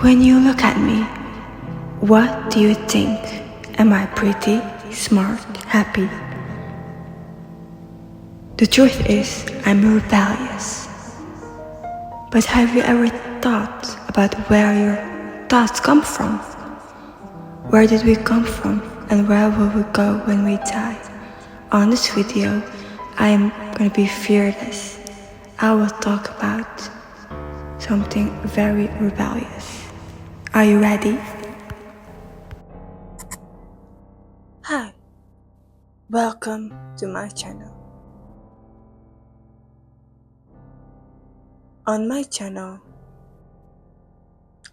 When you look at me, what do you think? Am I pretty, smart, happy? The truth is, I'm rebellious. But have you ever thought about where your thoughts come from? Where did we come from and where will we go when we die? On this video, I'm gonna be fearless. I will talk about something very rebellious. Are you ready? Hi, welcome to my channel. On my channel,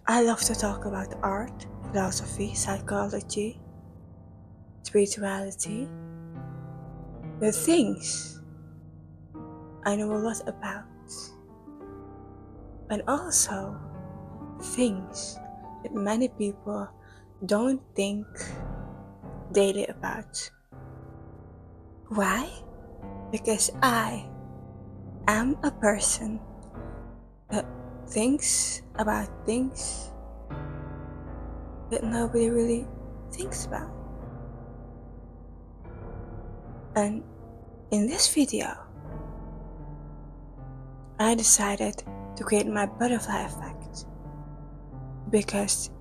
I love to talk about art, philosophy, psychology, spirituality, the things I know a lot about, and also things that many people don't think daily about. Why? Because I am a person that thinks about things that nobody really thinks about. And in this video, I decided to create my butterfly effect because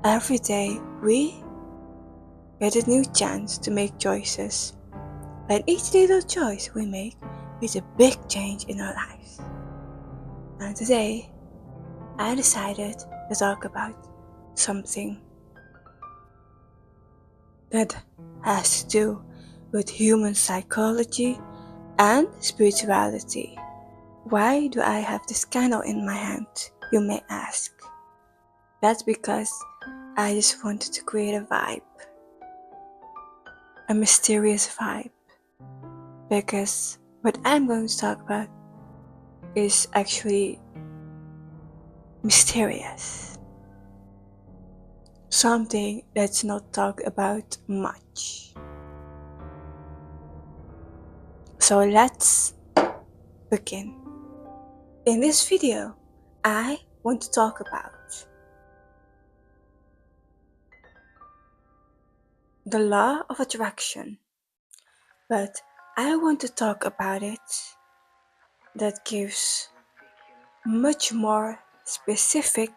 every day we get a new chance to make choices, and each little choice we make is a big change in our lives. And today, I decided to talk about something that has to do with human psychology and spirituality. Why do I have this candle in my hand, you may ask? That's because I just wanted to create a vibe, a mysterious vibe, because what I'm going to talk about is actually mysterious. Something that's not talked about much. So let's begin. In this video, I want to talk about the law of attraction, but I want to talk about it that gives much more specific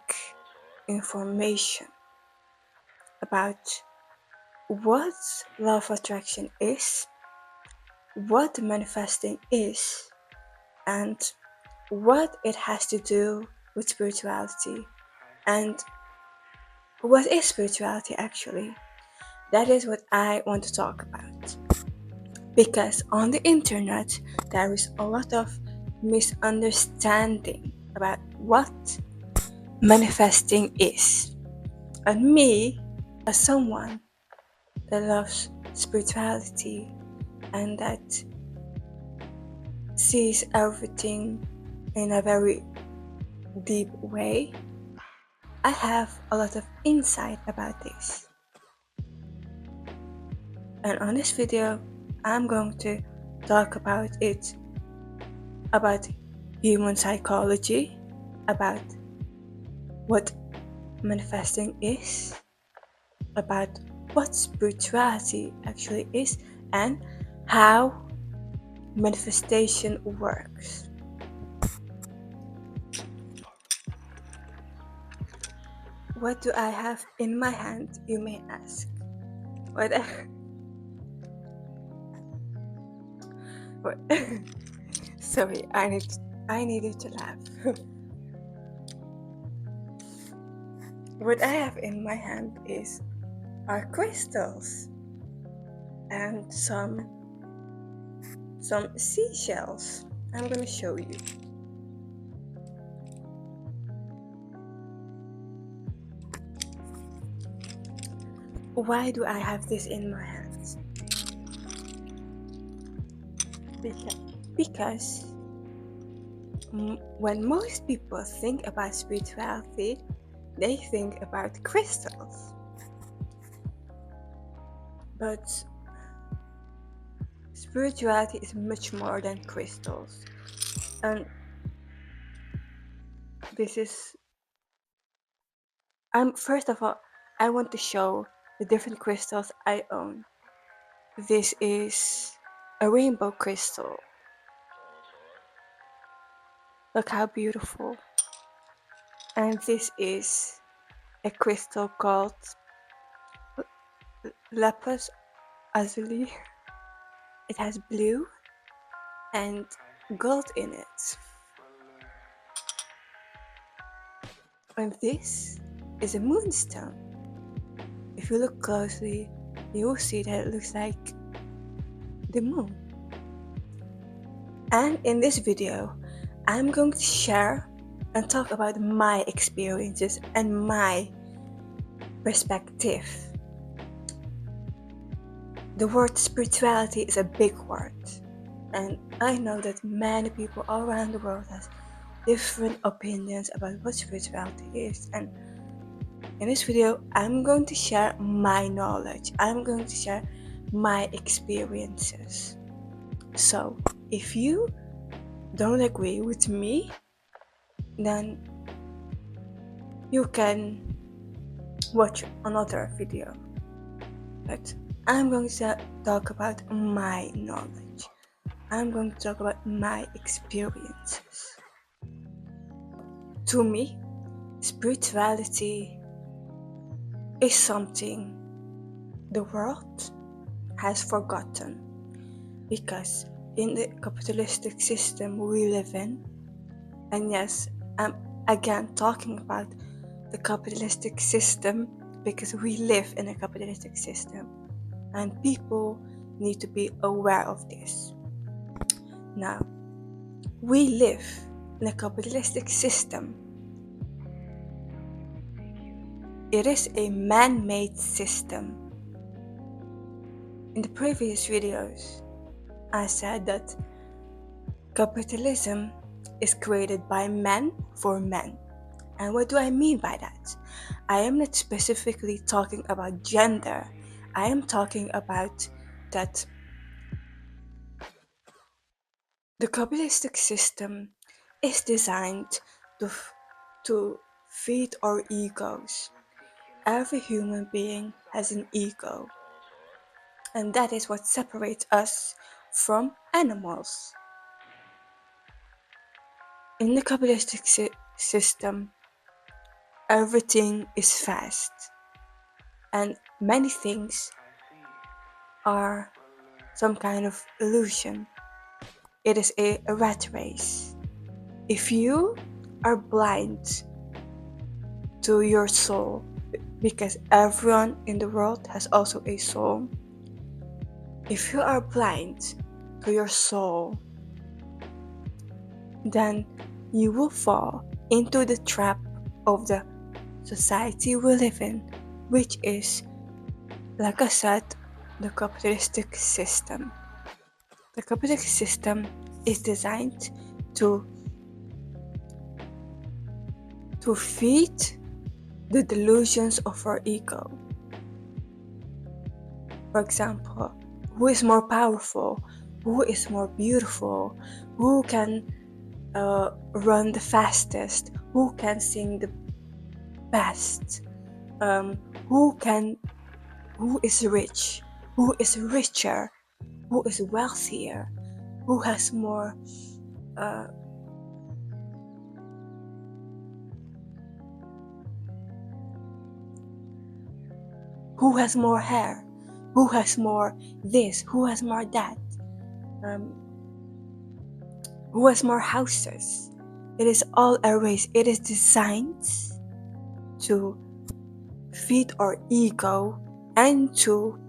information about what law of attraction is, what manifesting is, and what it has to do with spirituality, and what is spirituality actually. That is what I want to talk about, because on the internet there is a lot of misunderstanding about what manifesting is. And me, as someone that loves spirituality and that sees everything in a very deep way, I have a lot of insight about this. And on this video, I'm going to talk about it, about human psychology, about what manifesting is, about what spirituality actually is, and how manifestation works. What do I have in my hand, you may ask? Sorry, I needed to laugh. What I have in my hand are crystals and some seashells. I'm gonna show you. Why do I have this in my hands? Because when most people think about spirituality, they think about crystals. But spirituality is much more than crystals. And this is First of all, I want to show the different crystals I own. This is a rainbow crystal. Look how beautiful. And this is a crystal called lapis lazuli. It has blue and gold in it. And this is a moonstone. If you look closely, you will see that it looks like the moon. And in this video, I'm going to share and talk about my experiences and my perspective. The word spirituality is a big word, and I know that many people all around the world have different opinions about what spirituality is, and in this video I'm going to share my knowledge, I'm going to share my experiences. So if you don't agree with me, then you can watch another video, but I'm going to talk about my knowledge. I'm going to talk about my experiences. To me, spirituality is something the world has forgotten, because in the capitalistic system we live in, and yes, I'm again talking about the capitalistic system because we live in a capitalistic system and people need to be aware of this. Now, we live in a capitalistic system. It is a man-made system. In the previous videos, I said that capitalism is created by men for men. And what do I mean by that? I am not specifically talking about gender. I am talking about that the capitalistic system is designed to feed our egos. Every human being has an ego, and that is what separates us from animals. In the capitalistic system, everything is fast, and many things are some kind of illusion. It is a rat race. If you are blind to your soul, because everyone in the world has also a soul, if you are blind to your soul, then you will fall into the trap of the society we live in, which is, like I said, the capitalistic system. The capitalistic system is designed to feed the delusions of our ego. For example, who is more powerful? Who is more beautiful? Who can run the fastest? Who can sing the best? Who is rich? Who is richer? Who is wealthier? Who has more who has more hair? Who has more this? Who has more that? Who has more houses? It is all a race. It is designed to feed our ego and to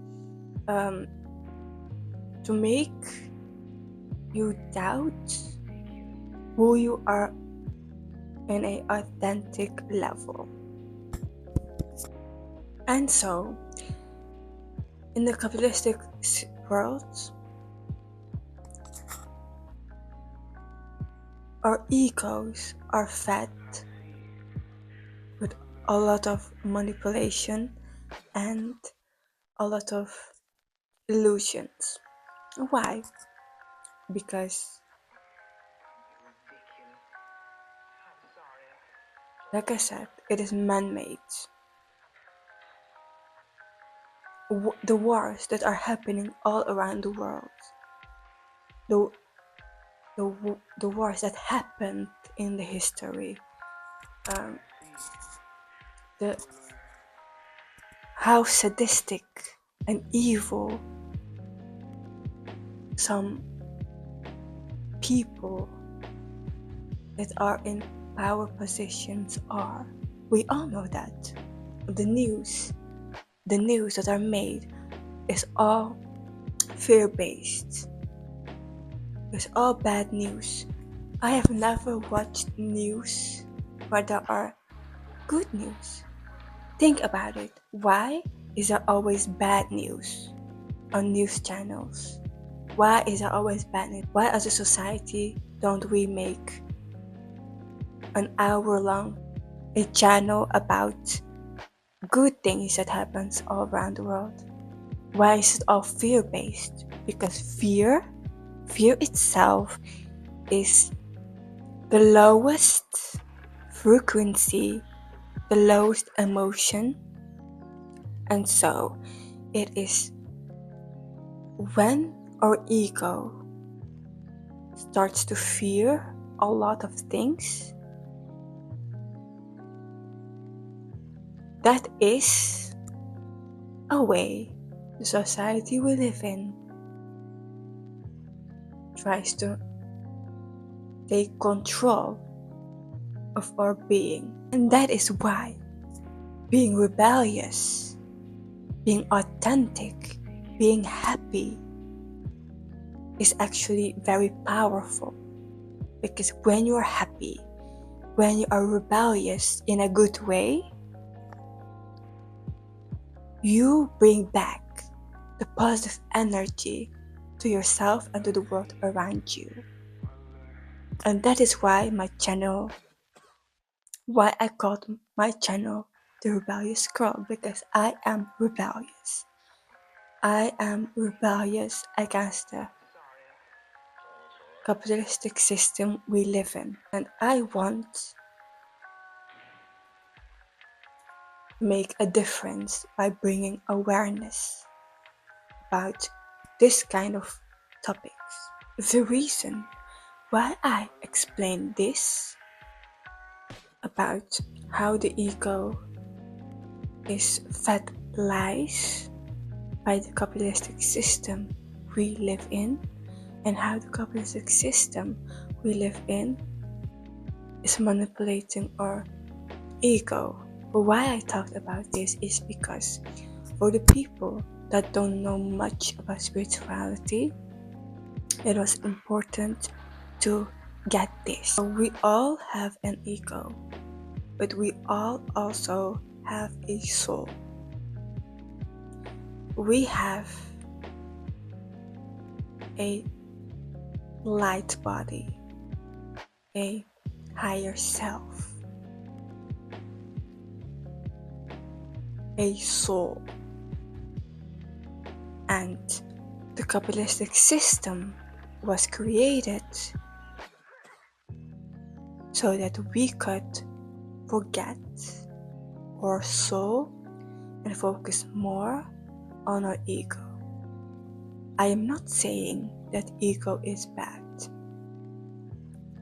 make you doubt who you are in an authentic level. And so, in the capitalistic world, our egos are fed with a lot of manipulation and a lot of illusions. Why? Because, like I said, it is man-made. The wars that are happening all around the world, the, the wars that happened in the history, um, the how sadistic and evil some people that are in power positions are. We all know that. The news that are made is all fear-based. It's all bad news. I have never watched news where there are good news. Think about it. Why is there always bad news on news channels? Why is there always bad news? Why as a society don't we make an hour-long a channel about good things that happens all around the world? Why is it all fear-based? Because fear itself is the lowest frequency, the lowest emotion, and so it is when our ego starts to fear a lot of things, that is a way the society we live in tries to take control of our being. And that is why being rebellious, being authentic, being happy is actually very powerful. Because when you are happy, when you are rebellious in a good way, you bring back the positive energy to yourself and to the world around you. And that is why I called my channel The Rebellious Girl, because I am rebellious. I am rebellious against the capitalistic system we live in. And I want to make a difference by bringing awareness about this kind of topics. The reason why I explain this about how the ego is fed lies by the capitalistic system we live in, and how the capitalistic system we live in is manipulating our ego. But why I talked about this is because for the people that don't know much about spirituality, it was important to get this. So we all have an ego, but we all also have a soul. We have a light body, a higher self, a soul, and the capitalistic system was created so that we could forget our soul and focus more on our ego. I am not saying that ego is bad,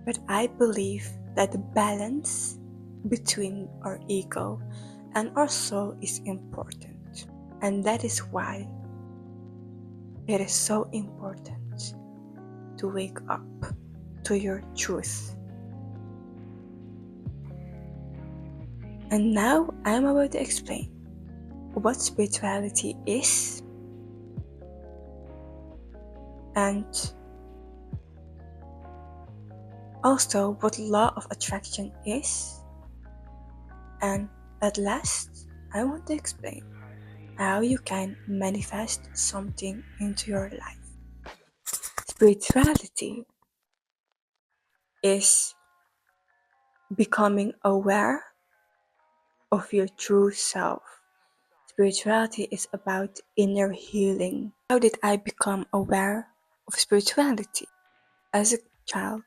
but I believe that the balance between our ego and our soul is important. And that is why it is so important to wake up to your truth. And now I'm about to explain what spirituality is and also what law of attraction is. And at last, I want to explain how you can manifest something into your life. Spirituality is becoming aware of your true self. Spirituality is about inner healing. How did I become aware of spirituality? As a child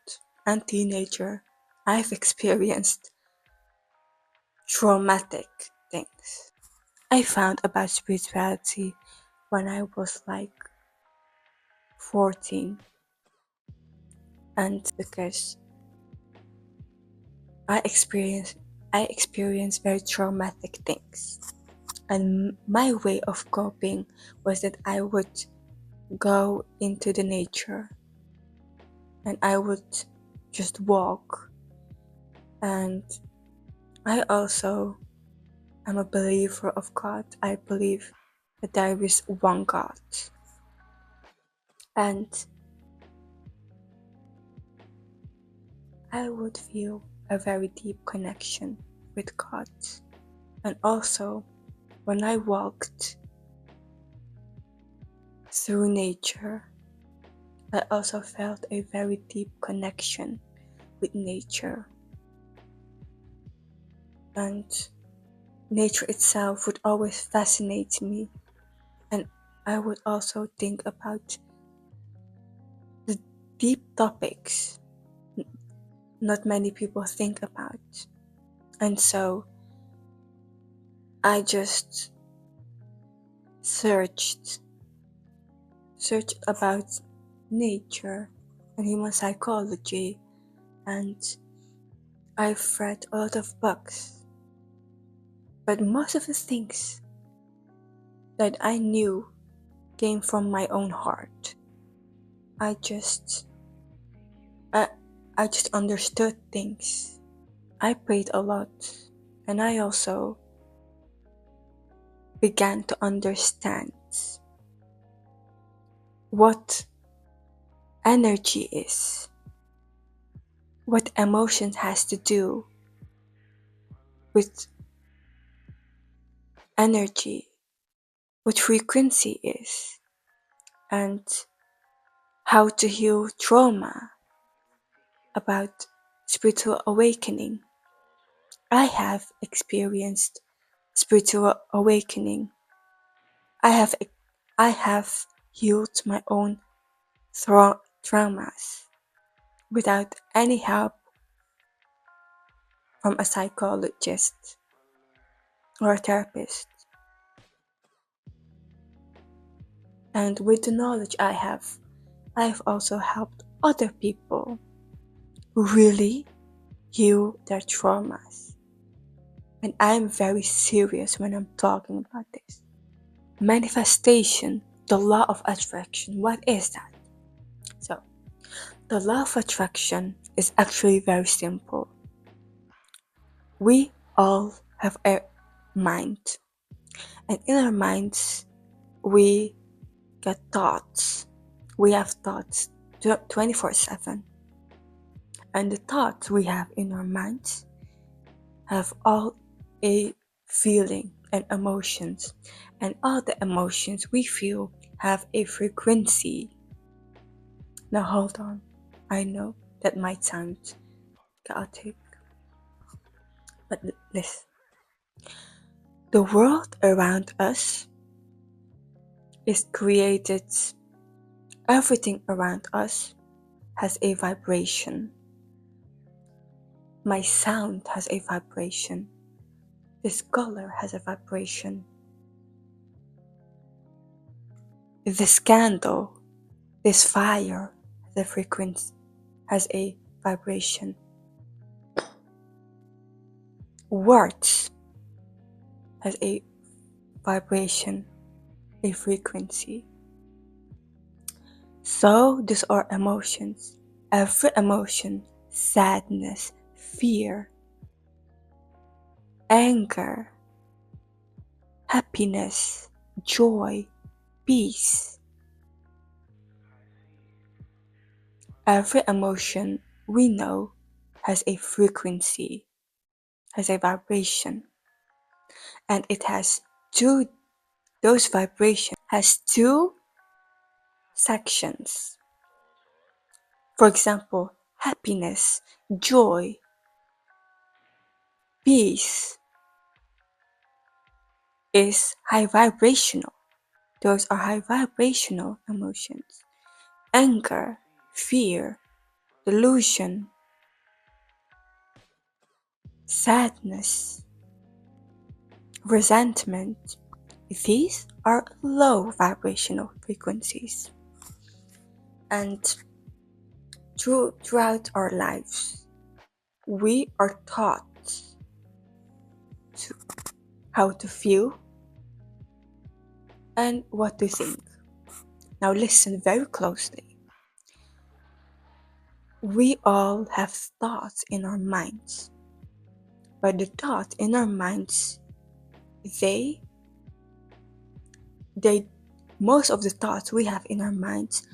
and teenager, I've experienced traumatic things. I found about spirituality when I was like 14, and because I experienced I experienced very traumatic things. And my way of coping was that I would go into the nature and I would just walk. And I also am a believer of God. I believe that there is one God. And I would feel a very deep connection with God. And also, when I walked through nature, I also felt a very deep connection with nature. And nature itself would always fascinate me. And I would also think about the deep topics not many people think about. And so I just searched about nature and human psychology, and I've read a lot of books. But most of the things that I knew came from my own heart. I just I, I just understood things. I prayed a lot, and I also began to understand what energy is, what emotion has to do with energy, what frequency is, and how to heal trauma, about spiritual awakening. I have experienced spiritual awakening. I have I have healed my own traumas without any help from a psychologist or a therapist. And with the knowledge I've also helped other people really heal their traumas. And I'm very serious when I'm talking about this. Manifestation, the law of attraction, what is that? So, the law of attraction is actually very simple. We all have a mind, and in our minds, we get thoughts. We have thoughts 24/7, and the thoughts we have in our minds have all a feeling and emotions, and all the emotions we feel have a frequency. Now hold on, I know that might sound chaotic, but listen. The world around us is created, everything around us has a vibration. My sound has a vibration. This color has a vibration. This candle, this fire has a frequency, has a vibration. Words has a vibration, a frequency. So these are emotions. Every emotion, sadness, fear, anger, happiness, joy, peace. Every emotion we know has a frequency, has a vibration, and it has those vibrations has two sections. For example, happiness, joy, peace is high vibrational. Those are high vibrational emotions. Anger, fear, delusion, sadness. resentment. These are low vibrational frequencies. And throughout our lives, we are taught to, how to feel and what to think. Now listen very closely. We all have thoughts in our minds, but the thoughts in our minds, they most of the thoughts we have in our minds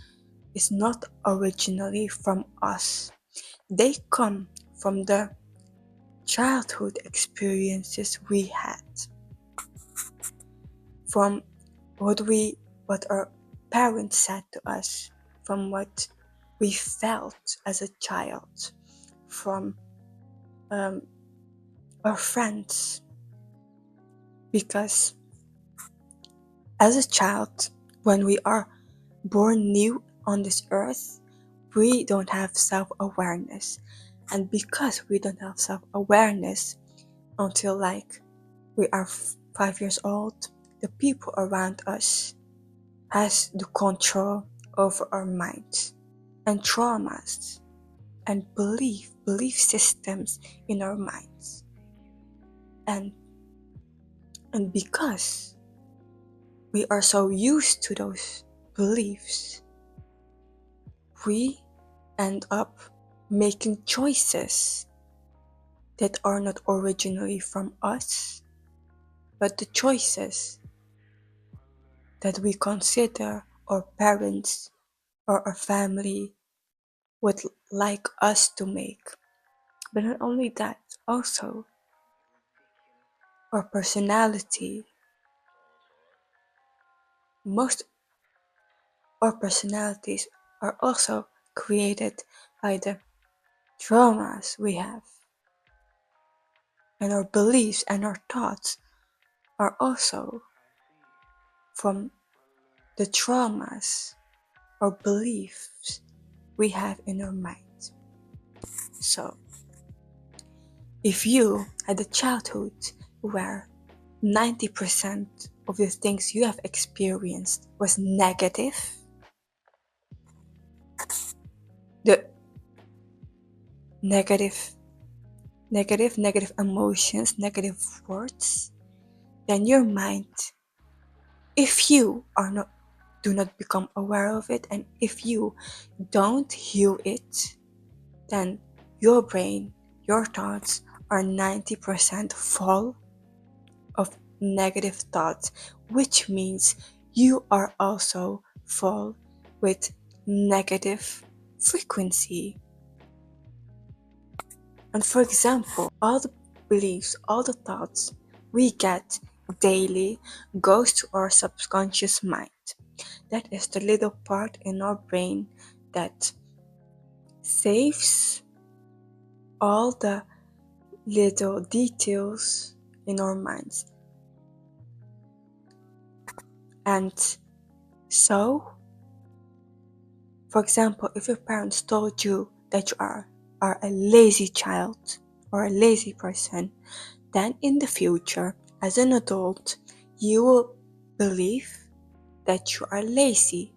is not originally from us. They come from the childhood experiences we had, from what our parents said to us, from what we felt as a child, from our friends. Because as a child, when we are born new on this earth, we don't have self-awareness. And because we don't have self-awareness until we are 5 years old, the people around us has the control over our minds and traumas and belief systems in our minds. And because we are so used to those beliefs, we end up making choices that are not originally from us, but the choices that we consider our parents or our family would like us to make. But not only that, also our personality. Most our personalities are also created by the traumas we have. And our beliefs and our thoughts are also from the traumas or beliefs we have in our minds. So, if you had a childhood where 90% of the things you have experienced was negative, the negative emotions, negative words, then your mind, if you do not become aware of it, and if you don't heal it, then your brain, your thoughts are 90% full of negative thoughts, which means you are also full with negative frequency. And for example, all the beliefs, all the thoughts we get daily goes to our subconscious mind. That is the little part in our brain that saves all the little details in our minds. And so, for example, if your parents told you that you are a lazy child or a lazy person, then in the future, as an adult, you will believe that you are lazy,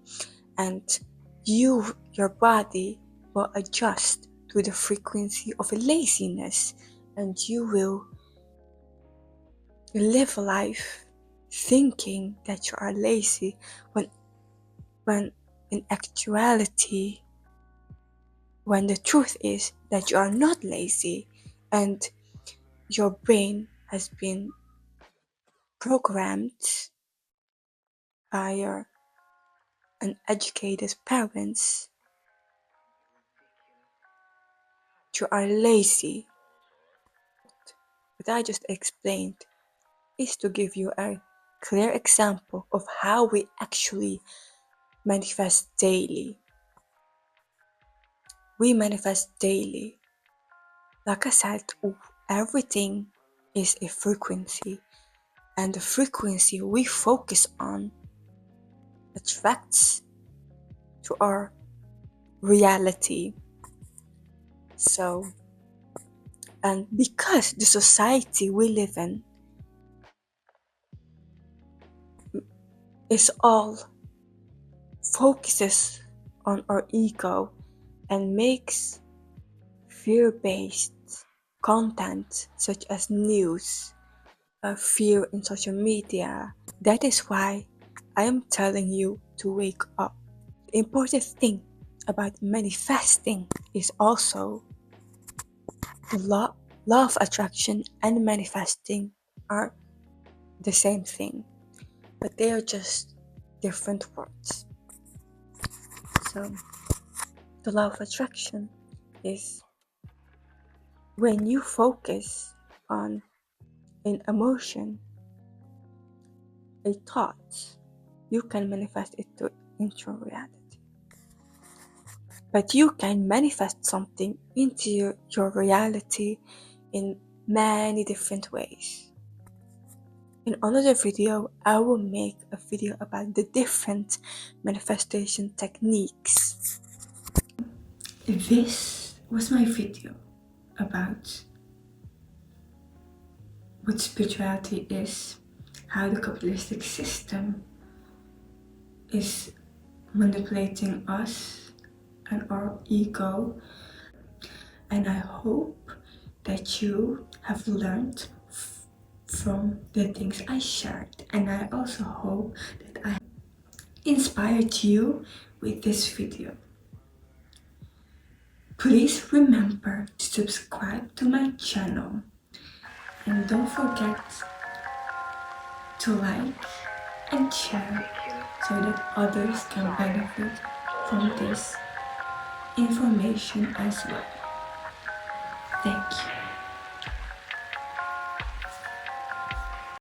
and your body will adjust to the frequency of laziness, and you will live life thinking that you are lazy when in actuality, when the truth is that you are not lazy, and your brain has been programmed by your uneducated parents, you are lazy. What I just explained is to give you a clear example of how we actually manifest daily. We manifest daily. Like I said, everything is a frequency, and the frequency we focus on attracts to our reality. So, and because the society we live in is all focuses on our ego and makes fear-based content such as news, fear in social media. That is why I am telling you to wake up. The important thing about manifesting is also the law of attraction and manifesting are the same thing, but they are just different words. So, the law of attraction is when you focus on an emotion, a thought, you can manifest it into reality. But you can manifest something into your reality in many different ways. In another video, I will make a video about the different manifestation techniques. This was my video about what spirituality is, how the capitalistic system is manipulating us and our ego. And I hope that you have learned from the things I shared, and I also hope that I inspired you with this video. Please remember to subscribe to my channel and don't forget to like and share so that others can benefit from this information as well. Thank you.